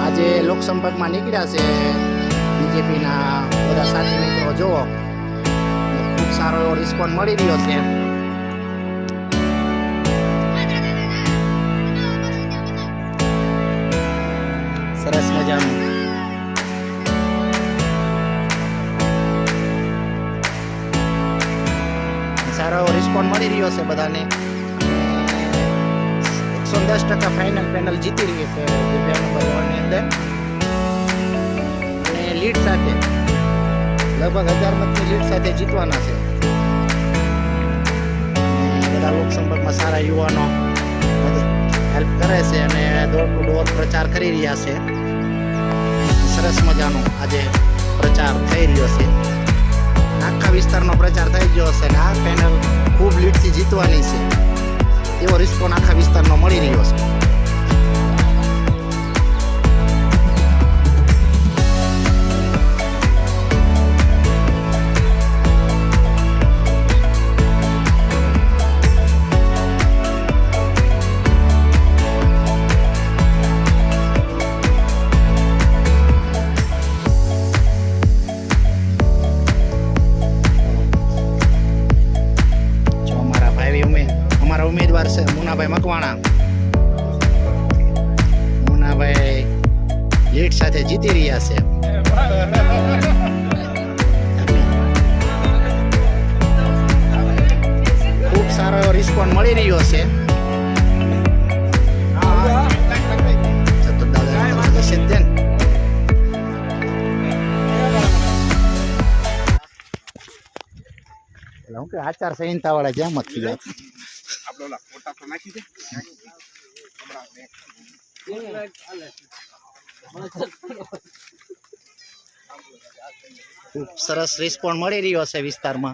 आज लोकसंपर्क में निकळ्या छे बीजेपी ना बधा साथी मित्रों जोवो खूब सारो एवो रिस्पोन्स मळी रह्यो छे। सरस मजानुं सारो रिस्पोन्स मळी रह्यो छे बधाने। 110% फाइनल पेनल जीती रही है दिव्या नंबर 1 ની અંદર અને લીડ સાથે લગભગ 1000 મતની લીડ સાથે જીતવાના છે। બધા લોક સંપર્કમાં સારા યુવાનો હેલ્પ કરે છે અને ડોર ટુ ડોર પ્રચાર કરી રહ્યા છે। સરસ મજાનો આજે પ્રચાર થઈ રહ્યો છે। આખા વિસ્તારનો પ્રચાર થઈ ગયો છે અને આ પેનલ ખૂબ લીડથી જીતવાની છે એવો રિસ્પોન્સ આખા વિસ્તારનો મળી રહ્યો છે। उम्मीदवार से मुन्नाभाई मकवाणा मुन्नाभाई लीड साथे जीती रह्या छे। खूब सारो रिस्पोन्स मळी रह्यो छे। आचार संहिता वाला जेम थी जात खूब सरस रिस्पोन्स मळी रह्यो छे विस्तार में।